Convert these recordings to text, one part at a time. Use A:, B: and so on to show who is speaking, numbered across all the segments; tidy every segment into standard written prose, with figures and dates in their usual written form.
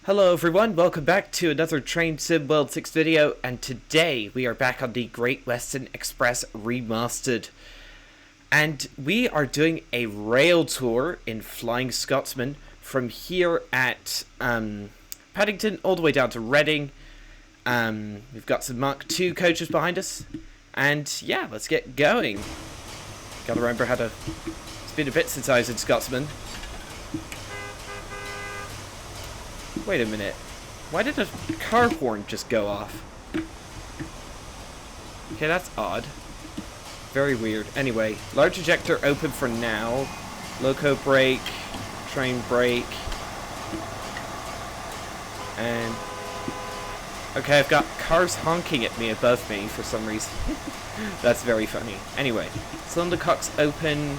A: Hello everyone, welcome back to another Train Sim World 6 video, and today we are back on the Great Western Express Remastered. And we are doing a rail tour in Flying Scotsman from here at Paddington all the way down to Reading. We've got some Mark II coaches behind us, and yeah, let's get going. Gotta remember how to... It's been a bit since I was in Scotsman. Wait a minute. Why did a car horn just go off? Okay, that's odd. Very weird. Anyway, large ejector open for now. Loco brake. Train brake. And... okay, I've got cars honking at me above me for some reason. That's very funny. Anyway, cylinder cock's open.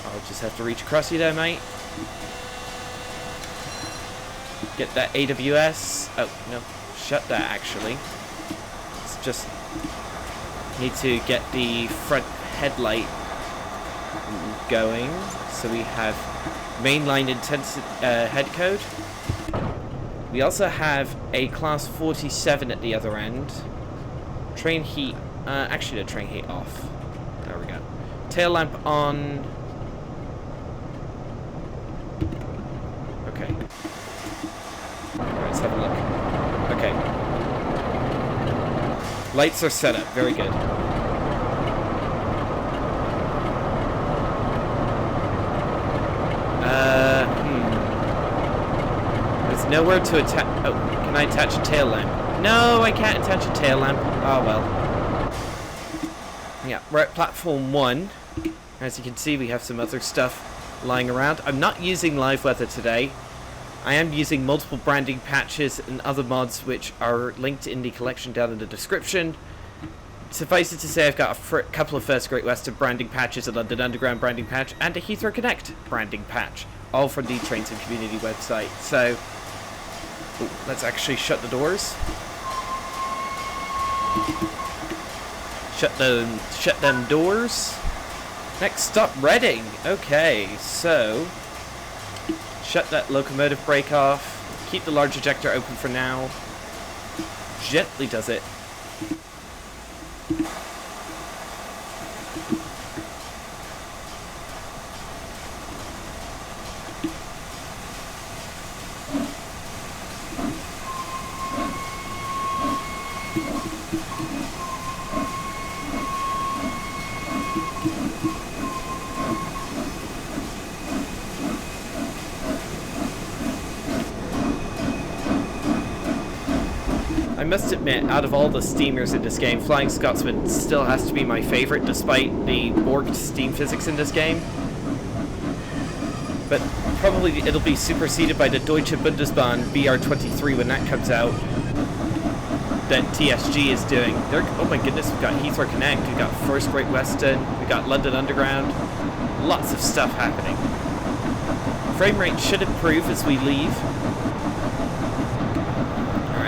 A: I'll just have to reach across you there, mate. Get that AWS. Oh, no. Shut that, actually. Let's just need to get the front headlight going. So we have mainline head code. We also have a class 47 at the other end. Train heat. Actually, the train heat off. There we go. Tail lamp on. Okay. Let's have a look. Okay. Lights are set up. Very good. There's nowhere to attach... oh, can I attach a tail lamp? No, I can't attach a tail lamp. Oh, well. Yeah, we're at platform 1. As you can see, we have some other stuff lying around. I'm not using live weather today. I am using multiple branding patches and other mods which are linked in the collection down in the description. Suffice it to say, I've got a couple of First Great Western branding patches, a London Underground branding patch, and a Heathrow Connect branding patch, all from the Train Sim community website. So, let's actually shut the doors. Shut them doors. Next stop, Reading. Okay, so... shut that locomotive brake off. Keep the large ejector open for now. Gently does it. I must admit, out of all the steamers in this game, Flying Scotsman still has to be my favorite, despite the borked steam physics in this game. But probably it'll be superseded by the Deutsche Bundesbahn BR23 when that comes out, that TSG is doing. Oh my goodness, we've got Heathrow Connect, we've got First Great Western, we've got London Underground. Lots of stuff happening. Frame rate should improve as we leave.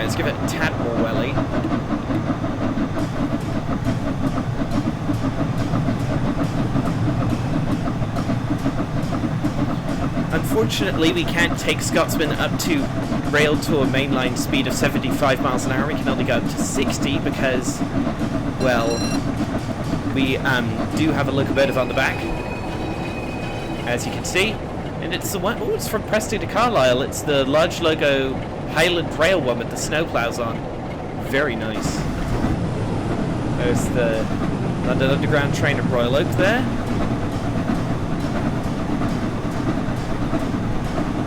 A: Let's give it a tad more welly. Unfortunately, we can't take Scotsman up to Railtour mainline speed of 75 miles an hour. We can only go up to 60 because, well, we do have a locomotive on the back, as you can see. And it's the one... oh, it's from Preston to Carlisle. It's the large logo... Highland Rail one with the snowplows on. Very nice. There's the London Underground train at Royal Oak there.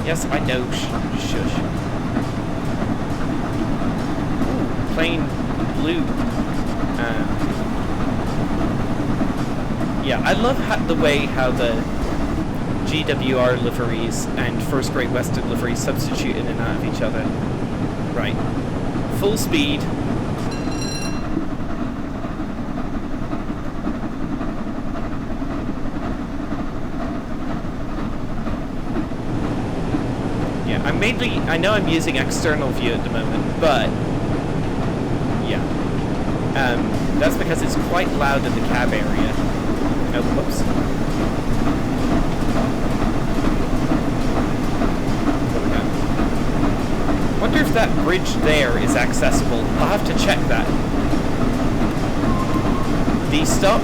A: Yes, I know. Shush. Ooh, plain blue. Yeah, I love the way how the GWR liveries and First Great Western liveries substitute in and out of each other. Right. Full speed. Yeah, I know I'm using external view at the moment, but yeah. That's because it's quite loud in the cab area. Oh, whoops. that bridge there is accessible. I'll have to check that. D-stock?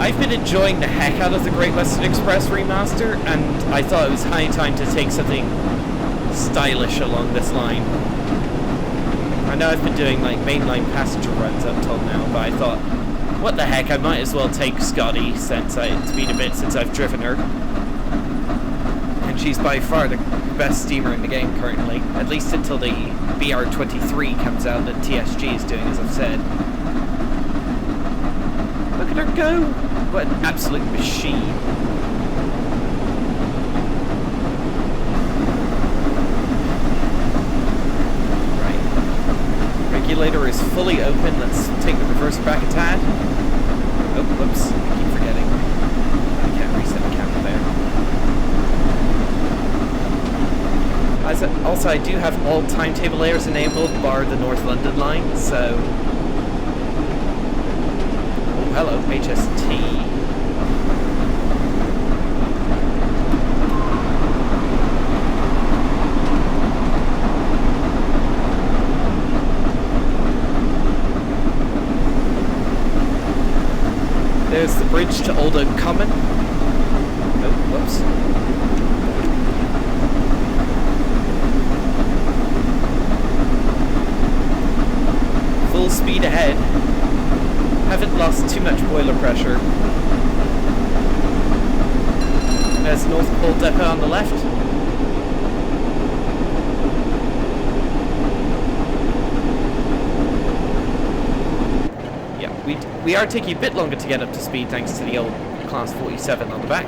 B: I've been enjoying the heck out of the Great Western Express remaster, and I thought it was high time to take something stylish along this line. I know I've been doing like mainline passenger runs up till now, but I thought, what the heck, I might as well take Scotty since it's been a bit since I've driven her. And she's by far the best steamer in the game currently, at least until the BR23 comes out that TSG is doing, as I've said. Look at her go! What an absolute machine. Right. Regulator is fully open. Let's take the reverse back a tad. Oh, whoops. I keep forgetting. I can't reset the camera there. Also, I do have all timetable layers enabled, bar the North London line, so... Hello, HST. There's the bridge to Old Oak Common. Oh, whoops. Full speed ahead. Haven't lost too much boiler pressure. There's North Pole Depot on the left. Yeah, we are taking a bit longer to get up to speed thanks to the old Class 47 on the back,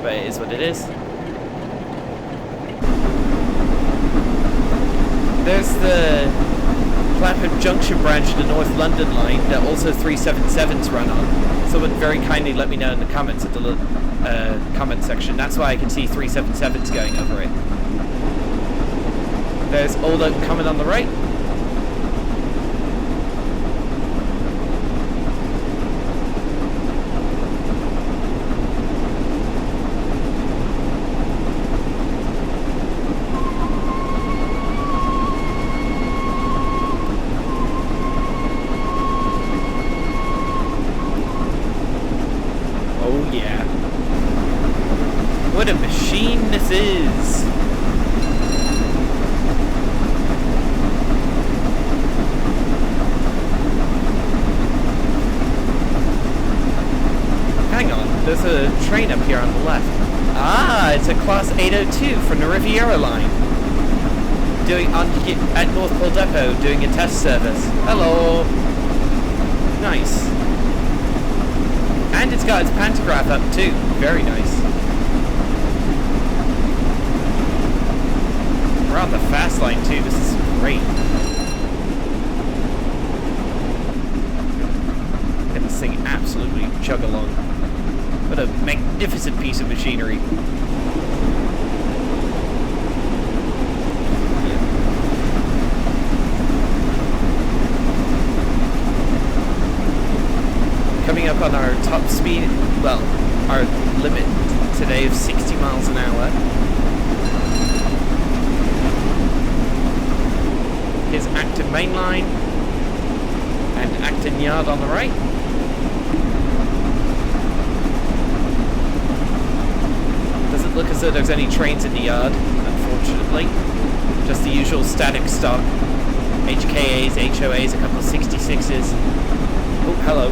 B: but it is what it is. There's the Clapham Junction branch of the North London line that also 377s run on. Someone very kindly let me know in the comments at the comment section. That's why I can see 377s going over it. There's Old Oak Common on the right. What a machine this is! Hang on, there's a train up here on the left. Ah, it's a Class 802 from the Riviera line. At North Pole Depot, doing a test service. Hello! Nice. And it's got its pantograph up too. Very nice. We're on the fast line too, this is great. Get this thing absolutely chug along. What a magnificent piece of machinery. Coming up on our top speed, well, our limit today of 60 miles an hour. Here's Acton Main Line and Acton Yard on the right. Doesn't look as though there's any trains in the yard, unfortunately. Just the usual static stock. HKAs, HOAs, a couple of 66s. Oh, hello.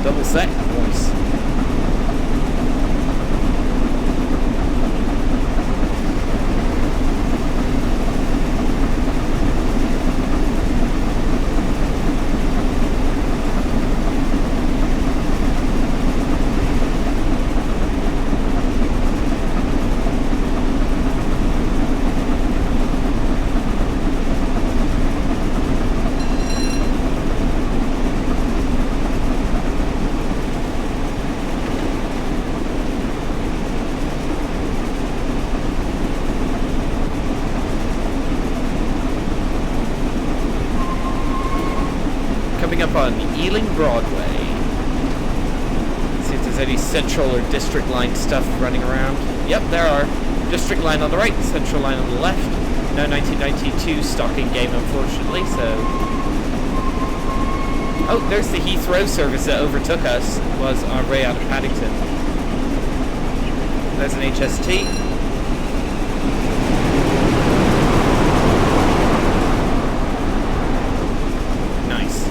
B: Double set, voice.
A: Coming up on Ealing Broadway. See if there's any Central or District Line stuff running around. Yep, there are. District Line on the right, Central Line on the left. No 1992 stock in game, unfortunately, so... Oh, there's the Heathrow service that overtook us. Was our way out of Paddington. There's an HST. Nice.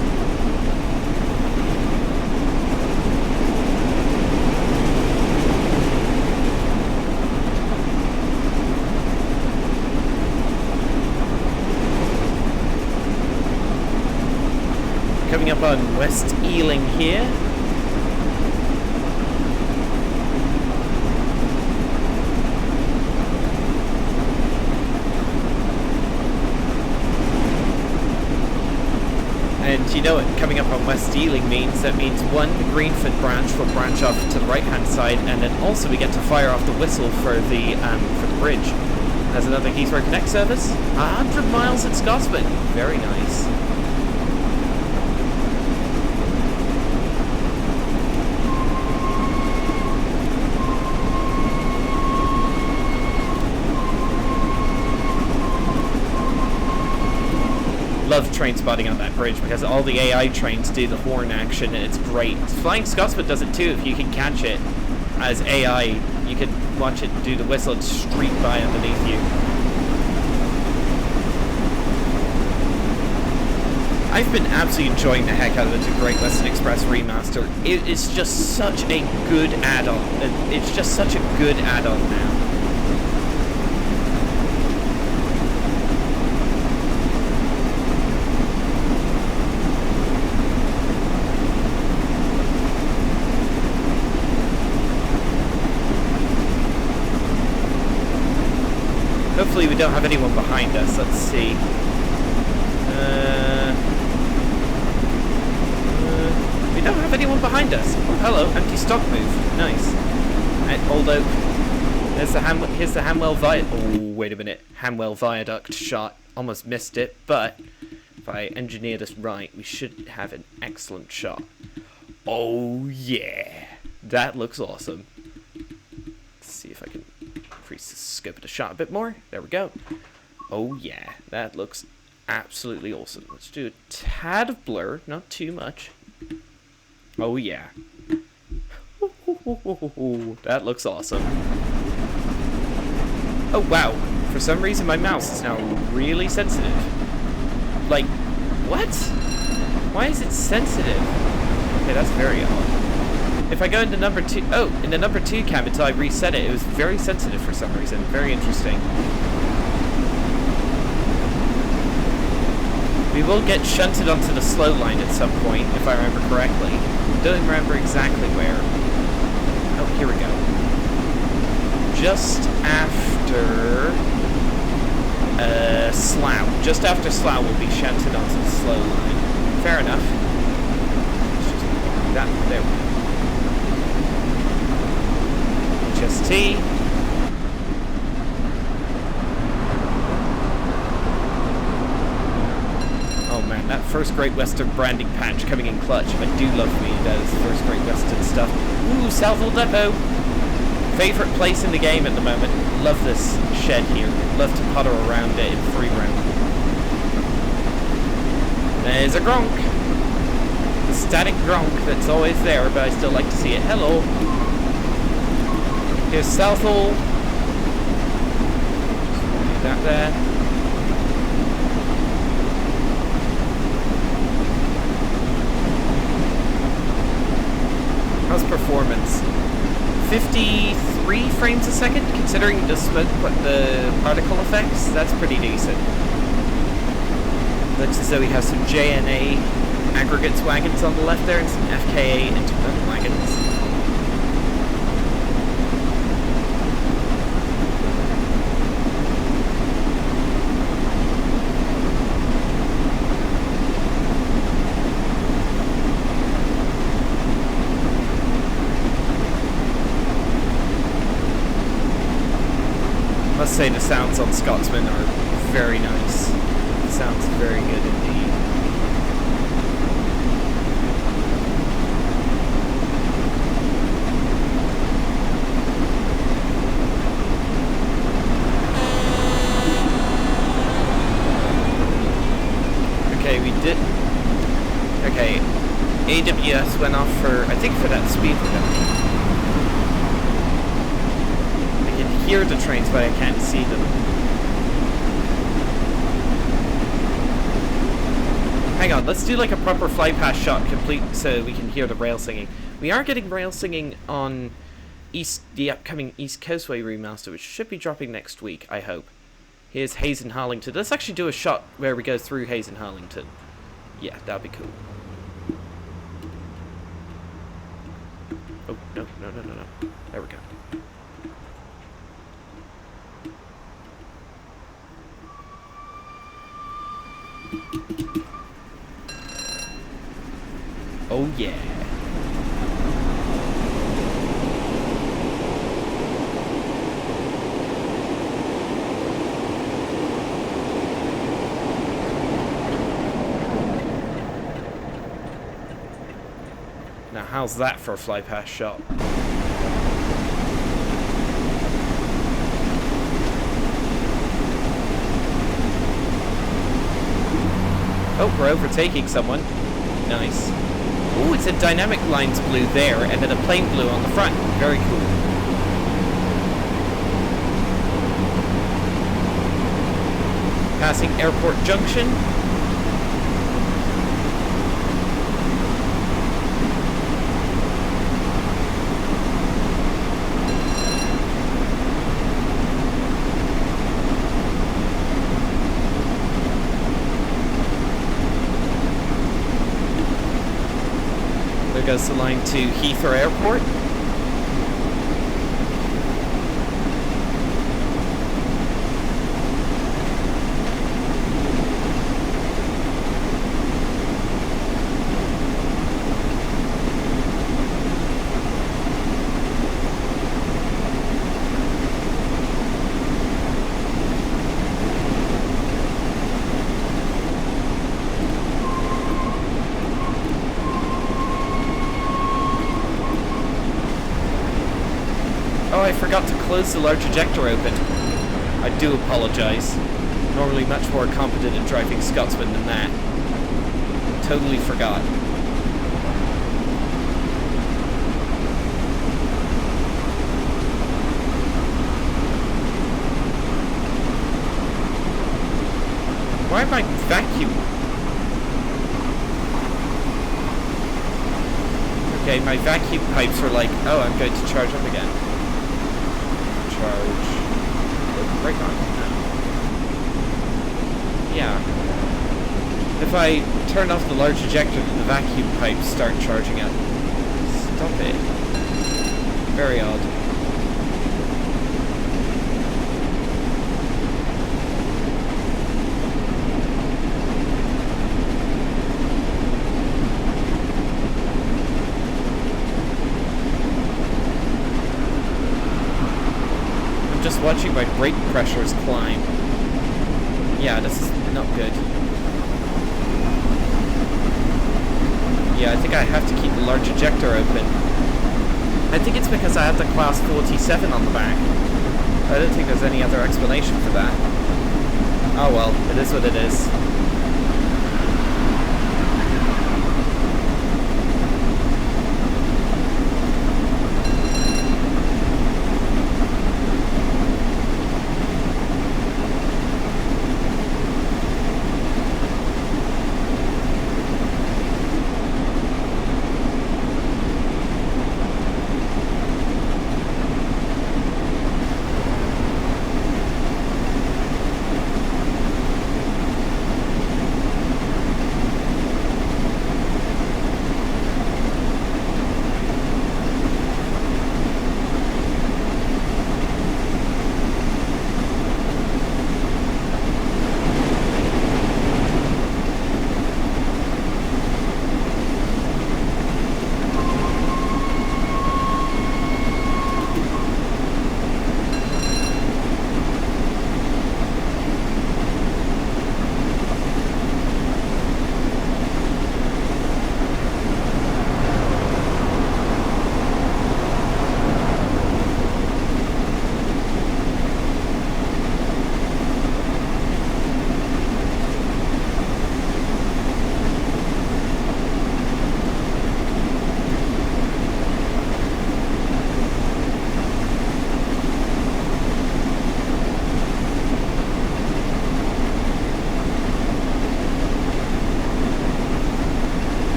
A: Coming up on West Ealing here. And you know what coming up on West Ealing means? That means one, the Greenford branch will branch off to the right-hand side, and then also we get to fire off the whistle for the bridge. There's another Heathrow Connect service. 100 miles in Scotsman. Very nice. Love train spotting on that bridge because all the AI trains do the horn action and it's great. Flying Scotsman does it too if you can catch it as AI. You can watch it do the whistle and streak by underneath you. I've been absolutely enjoying the heck out of the Great Western Express Remaster. It is just such a good add-on. It's just such a good add-on now. Hopefully we don't have anyone behind us. Let's see. We don't have anyone behind us. Oh, hello, empty stock move. Nice. At Old Oak. Here's the Hanwell Viaduct. Oh, wait a minute. Hanwell Viaduct shot. Almost missed it, but if I engineer this right, we should have an excellent shot. Oh yeah, that looks awesome. Let's see if I can increase the scope of the shot a bit more. There we go. Oh yeah, that looks absolutely awesome. Let's do a tad of blur, not too much. Oh yeah. That looks awesome. Oh wow, for some reason my mouse is now really sensitive. Like, what? Why is it sensitive? Okay, that's very odd. If I go into number 2, oh, in the number 2 cam until I reset it, it was very sensitive for some reason. Very interesting. We will get shunted onto the slow line at some point, if I remember correctly. Don't remember exactly where. Oh, here we go. Just after Slough. Just after Slough we'll be shunted onto the slow line. Fair enough. Let's just do that. There we go. HST. Oh man, that first Great Western branding patch coming in clutch. I do love me those first Great Western stuff. Ooh, Southall Depot. Favorite place in the game at the moment. Love this shed here. Love to putter around it in free round. There's a Gronk. The static Gronk that's always there, but I still like to see it. Hello. Here's Southall. Do that there. How's performance? 53 frames a second, considering the smoke, the particle effects. That's pretty decent. Looks as though we have some JNA aggregates wagons on the left there and some FKA intermittent wagons. I must say the sounds on Scotsman are very nice. It sounds very good indeed. shit. Okay, AWS went off for, I think for that speed limit. I can hear the trains, but I can't see them. Hang on, let's do like a proper fly past shot complete so we can hear the rail singing. We are getting rail singing on the upcoming East Coastway remaster, which should be dropping next week, I hope. Here's Hayes and Harlington. Let's actually do a shot where we go through Hayes and Harlington. Yeah, that'd be cool. Oh, no. There we go. Oh, yeah. Now, how's that for a fly past shot? Oh, we're overtaking someone. Nice. Ooh, it's a dynamic lines blue there, and then a plain blue on the front. Very cool. Passing Airport Junction. Goes the line to Heathrow Airport. I forgot to close the large ejector open. I do apologize. Normally much more competent at driving Scotsman than that. Totally forgot. Why am I vacuum? Okay, my vacuum pipes were like, oh, I'm going to charge up again. Charge. Right on. Yeah. If I turn off the large ejector, the vacuum pipes start charging up. Stop it. Very odd. Watching my brake pressures climb. Yeah, this is not good. Yeah, I think I have to keep the large ejector open. I think it's because I have the class 47 on the back. I don't think there's any other explanation for that. Oh well, it is what it is.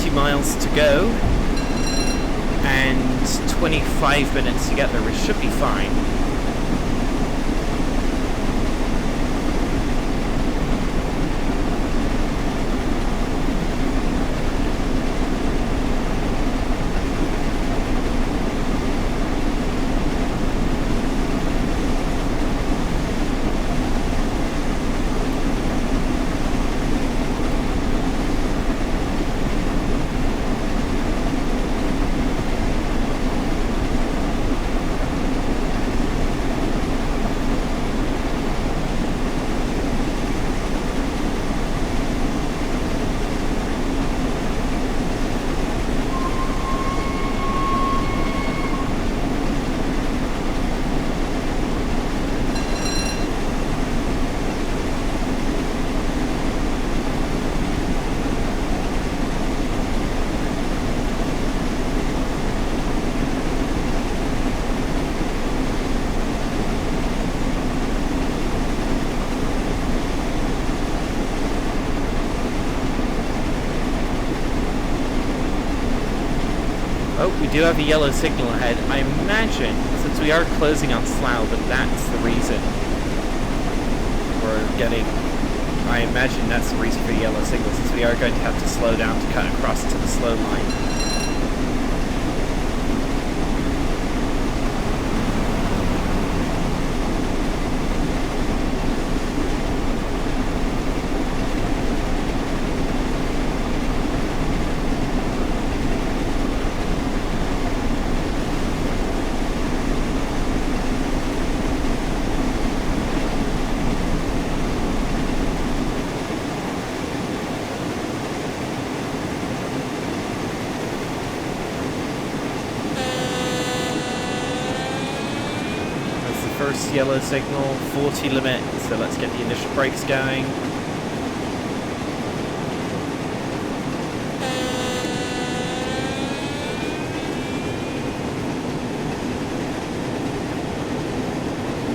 A: 20 miles to go and 25 minutes to get there, which should be fine. Oh, we do have a yellow signal ahead. I imagine, since we are closing on Slough, that that's the reason we're getting... I imagine that's the reason for the yellow signal, since we are going to have to slow down to cut across to the slow line. First yellow signal, 40 limit, so let's get the initial brakes going.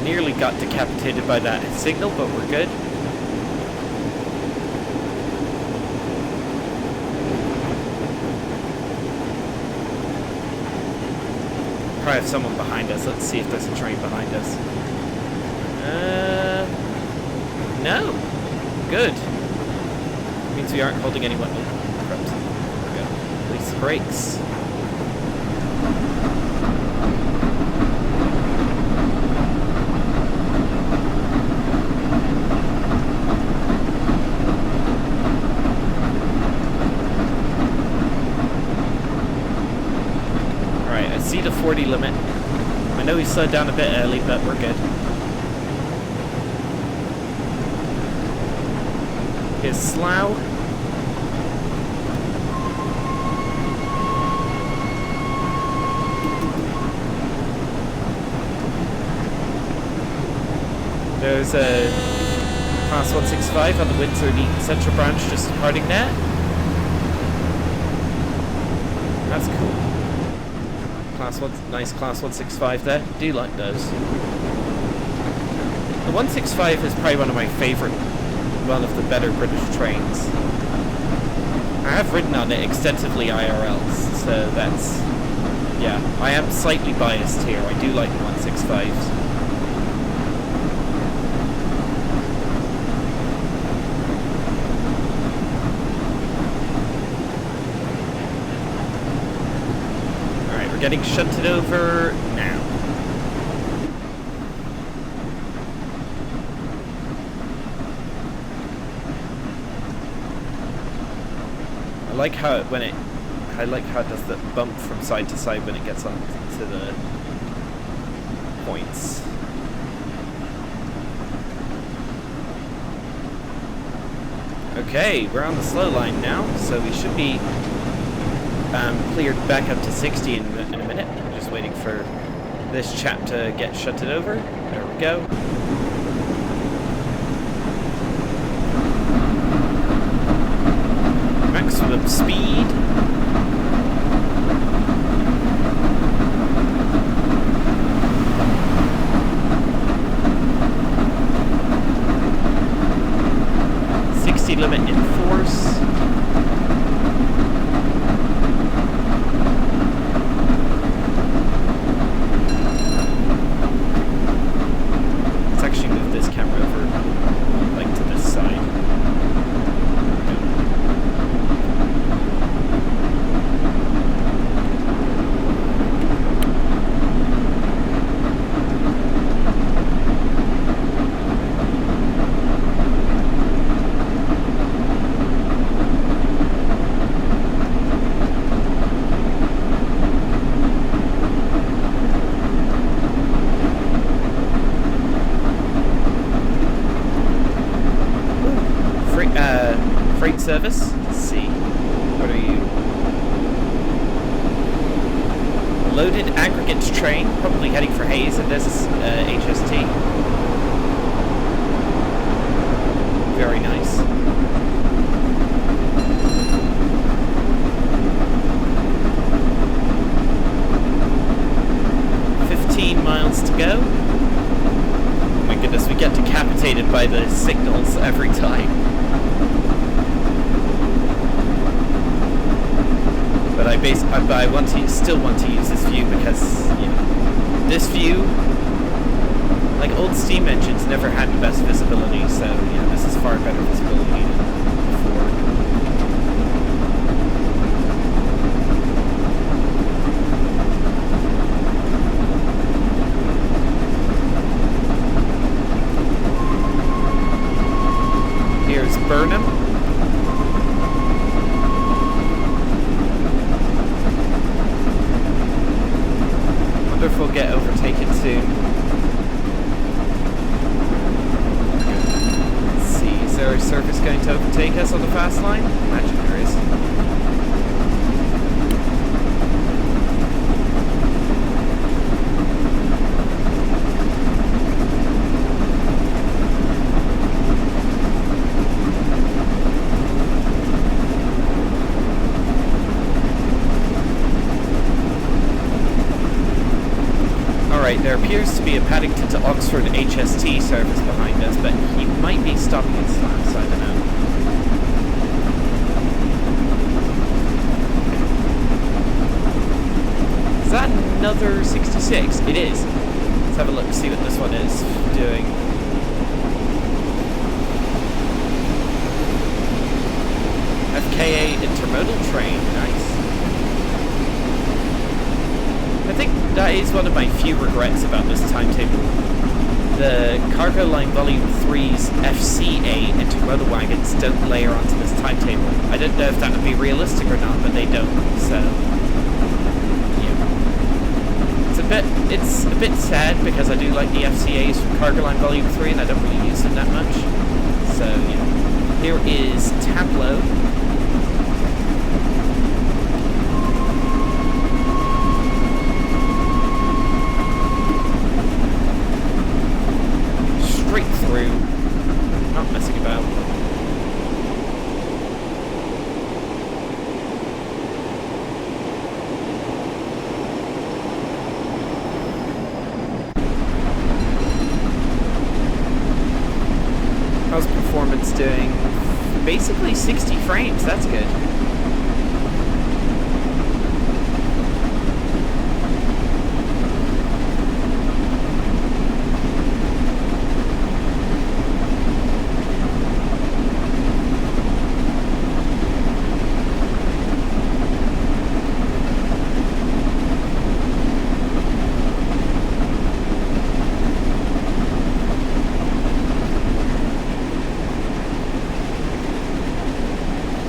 A: Nearly got decapitated by that signal, but we're good. Probably have someone behind us. Let's see if there's a train behind us. No. Good. Means we aren't holding anyone. Perhaps. There we go. Release the brakes. Alright, I see the 40 limit. I know we slowed down a bit early, but we're good. Here's Slough. There's a Class 165 on the Windsor and Eton Central branch just departing there. That's cool. Nice Class 165 there. Do like those. The 165 is probably one of the better British trains. I have ridden on it extensively IRL, so that's... yeah, I am slightly biased here. I do like the 165s. Alright, we're getting shunted over now. I like how it does the bump from side to side when it gets on to the points. Okay, we're on the slow line now, so we should be cleared back up to 60 in a minute. I'm just waiting for this chap to get shunted over. There we go. Maximum speed. Limit in force. incoming service. Let's see. What are you? Loaded aggregates train, probably heading for Hayes, and there's HST. Very nice. Miles to go. Oh my goodness, we get decapitated by the signals every time. But I still want to use this view because, you know, this view, like old steam engines, never had the best visibility, so yeah, this is far better visibility than before. Burnham. Wonder if we'll get overtaken soon. Let's see, is there a service going to overtake us on the fast line? I imagine there is. There appears to be a Paddington to Oxford HST service behind us, but he might be stopping at Slats, I don't know. Is that another 66? It is. Let's have a look, see what this one is doing. FKA intermodal train, nice. I think that is one of my few regrets about this timetable. The Cargo Line Volume 3's FCA intermodal wagons don't layer onto this timetable. I don't know if that would be realistic or not, but they don't, so yeah. It's a bit sad because I do like the FCAs from Cargo Line Volume 3 and I don't really use them that much. So yeah. Here is Tableau. Through, not messing about. How's performance doing? Basically 60 frames, that's good.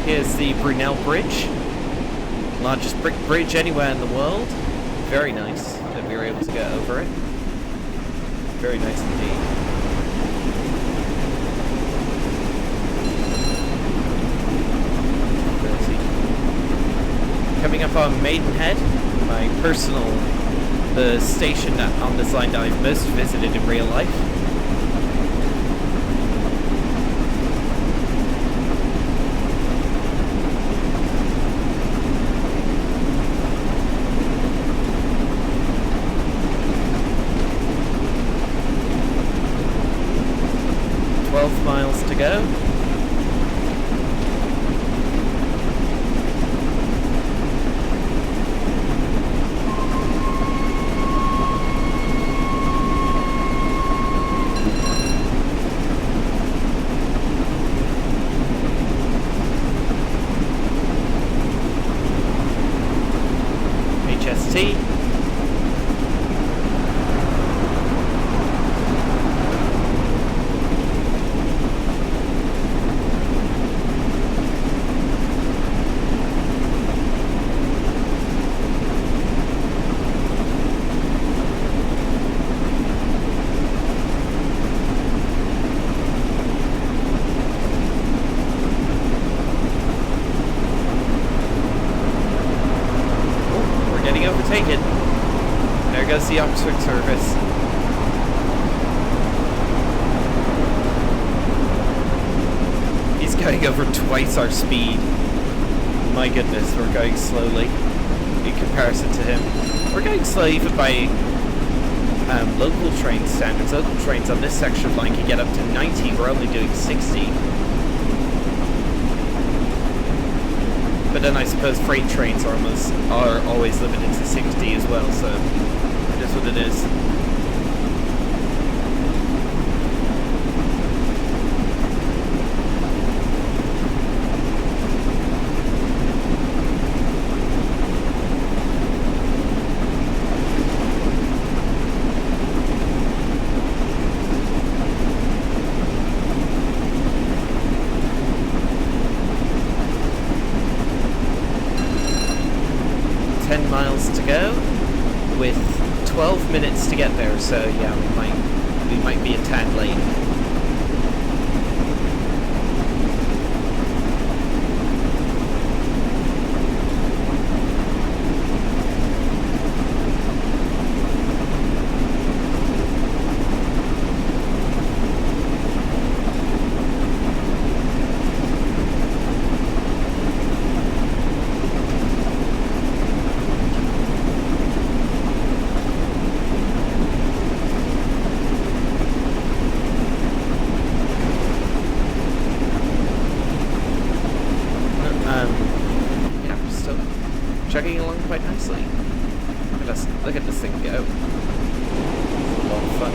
A: Here's the Brunel Bridge. Largest brick bridge anywhere in the world. Very nice that we were able to get over it. Very nice indeed. Coming up on Maidenhead, my personal, the station on this line that I've most visited in real life. Miles to go. HST. goes the Oxford service. He's going over twice our speed. My goodness, we're going slowly in comparison to him. We're going slow even by local train standards. Local trains on this section of line can get up to 90. We're only doing 60. But then I suppose freight trains are always limited to 60 as well, so it is what it is. To go with 12 minutes to get there, so yeah, we might be a tad late. Chugging along quite nicely. Look at this thing go. It's a lot of fun.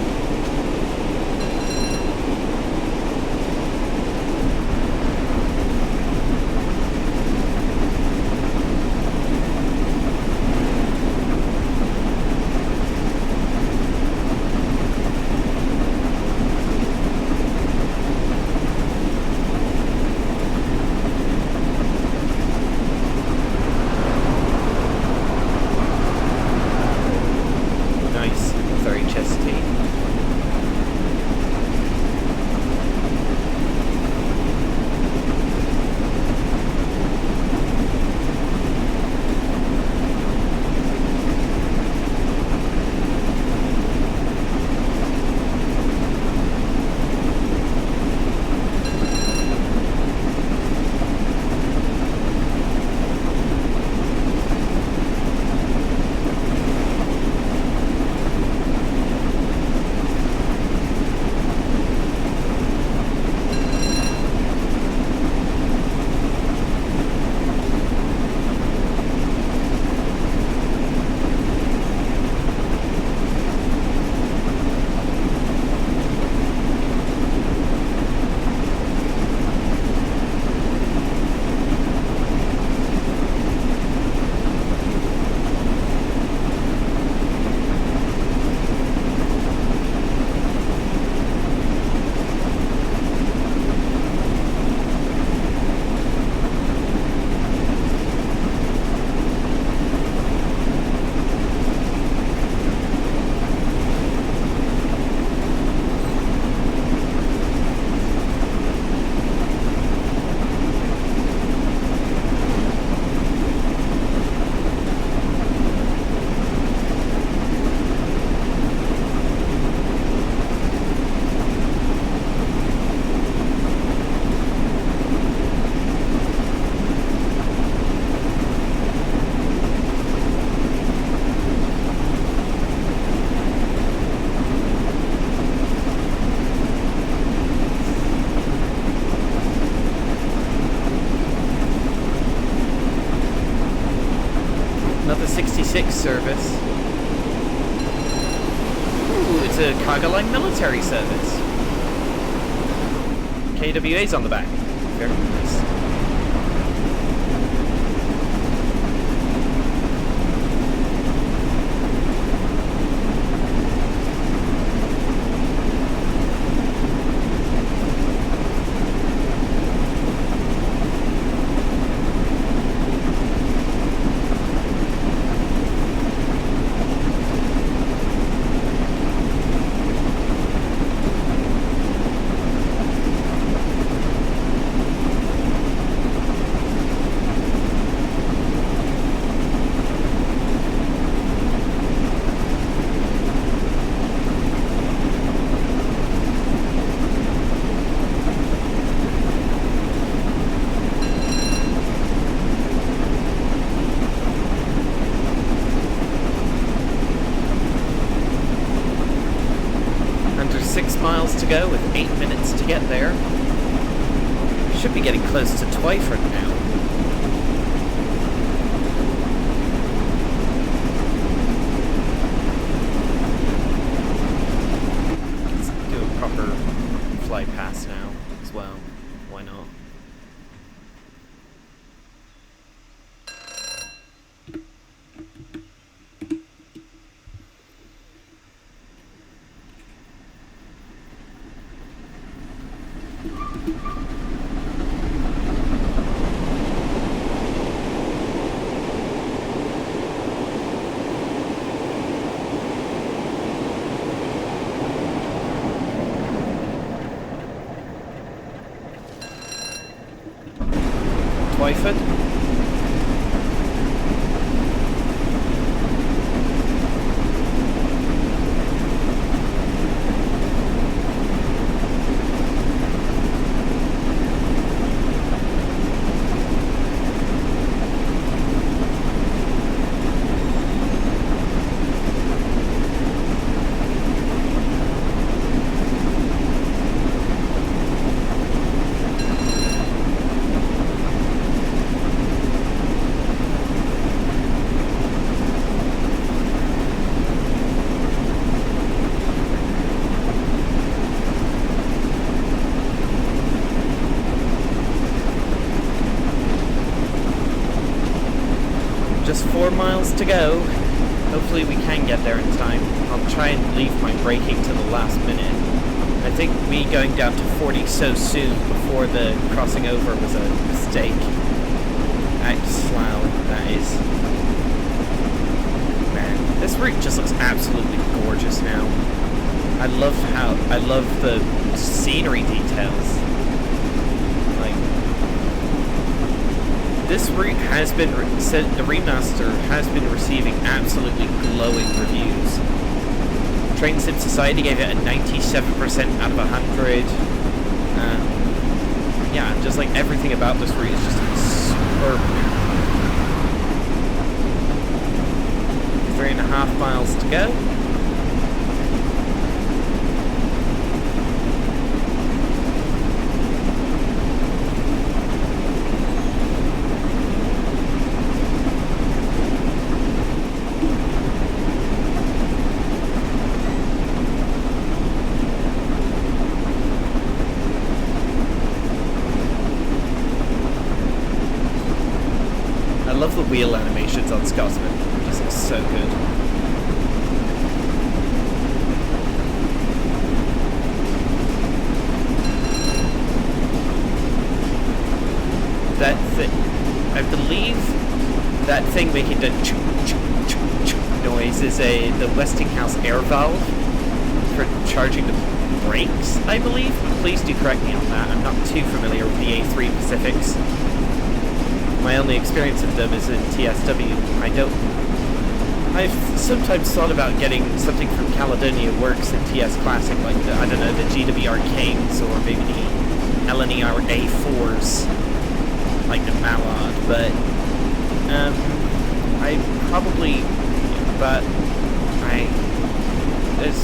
A: Another 66 service. Ooh, it's a cargo line military service. KWA's on the back. Very nice. go with 8 minutes to get there. Should be getting close to Twyford now. Let's do a proper fly pass now as well. Why not? Twyford. Just 4 miles to go. Hopefully we can get there in time. I'll try and leave my braking to the last minute. I think me going down to 40 so soon before the crossing over was a mistake. Slough, that is. Man, this route just looks absolutely gorgeous now. I love the scenery details. Like, this route has been, the remaster has been receiving absolutely glowing reviews. Train Sim Society gave it a 97% out of 100. Yeah, just like everything about this route is just superb. 3.5 miles to go. I love the wheel animations on Scotsman. It just looks so good. That thing, I believe that thing making the noise is the Westinghouse air valve for charging the brakes, I believe. But please do correct me on that. I'm not too familiar with the A3 Pacifics. My only experience of them is in TSW. I've sometimes thought about getting something from Caledonia Works in TS Classic, like the, I don't know, the GW Arcanes or maybe the LNER A4s, like the Mallard, but there's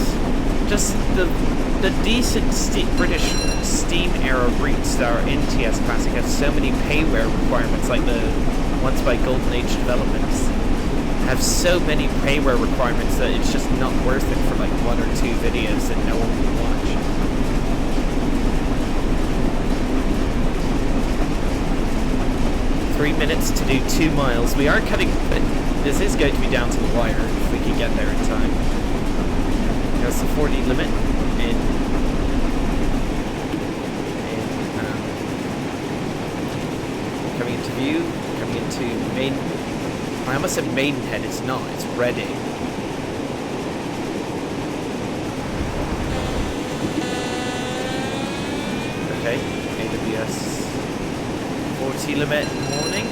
A: just the decent British Steam era routes that are in TS Classic have so many payware requirements, like the ones by Golden Age Developments have so many payware requirements that it's just not worth it for like 1 or 2 videos that no one will watch. Three minutes to do 2 miles. We are cutting, but this is going to be down to the wire if we can get there in time. There's the 40 limit coming into view, coming into main. I almost said Maidenhead. It's not. It's Reading. Okay, AWS 40 limit warning.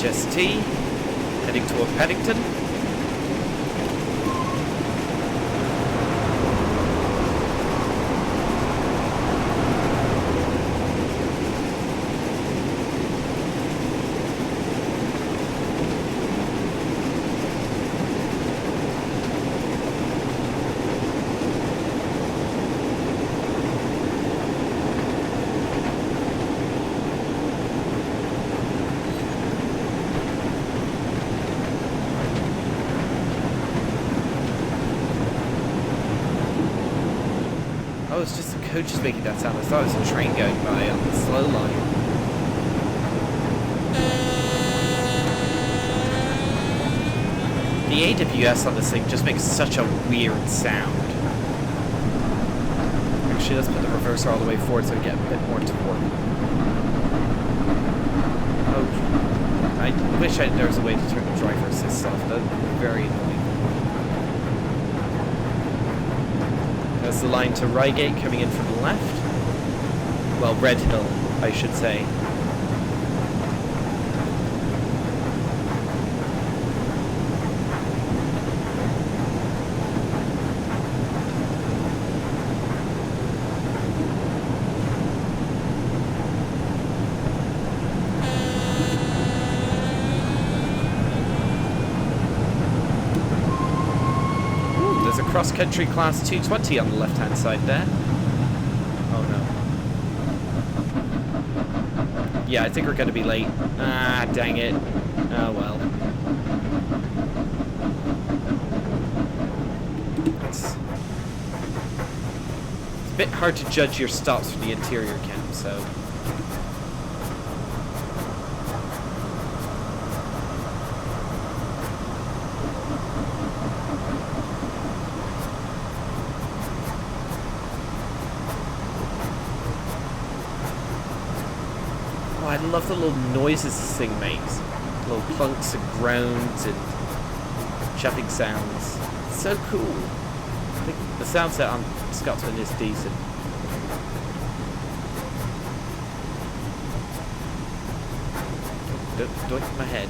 A: HST heading toward Paddington. Oh, it's just the coaches making that sound. I thought it was a train going by on the slow line. The AWS on this thing just makes such a weird sound. Actually, let's put the reverser all the way forward so we get a bit more torque. Oh, I wish there was a way to turn the driver assist off. That would be very annoying. There's the line to Reigate coming in from the left. Well, Red Hill, I should say. Cross-country class 220 on the left-hand side there. Oh no. Yeah, I think we're going to be late. Ah, dang it. Oh well. It's a bit hard to judge your stops from the interior cam, so... I love the little noises this thing makes. Little clunks and groans and chuffing sounds. It's so cool. I think the sound set on Scotsman is decent. Don't hit my head.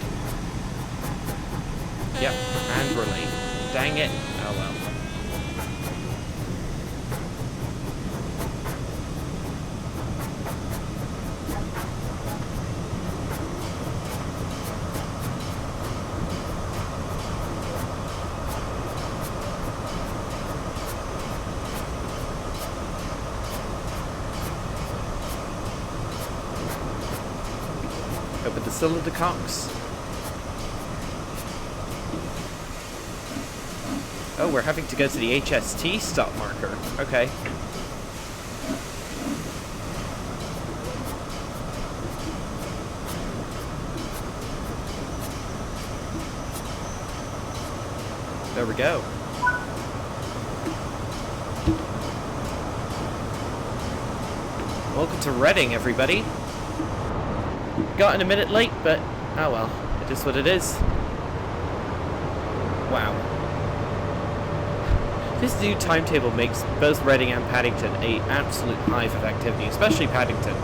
A: Yep, and we're late. Dang it. Oh well. Open the cylinder cocks. Oh, we're having to go to the HST stop marker. Okay. There we go. Welcome to Reading, everybody. Got in a minute late, but oh well, it is what it is. Wow. This new timetable makes both Reading and Paddington an absolute hive of activity, especially Paddington.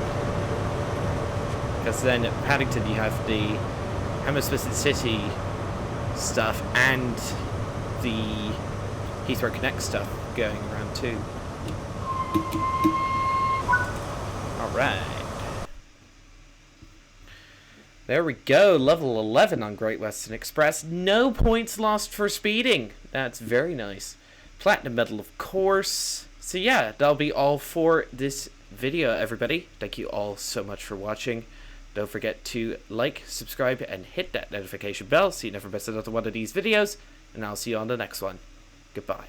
A: Because then at Paddington you have the Hammersmith City stuff and the Heathrow Connect stuff going around too. Alright. There we go, level 11 on Great Western Express. No points lost for speeding. That's very nice. Platinum medal, of course. So yeah, that'll be all for this video, everybody. Thank you all so much for watching. Don't forget to like, subscribe, and hit that notification bell so you never miss another one of these videos. And I'll see you on the next one. Goodbye.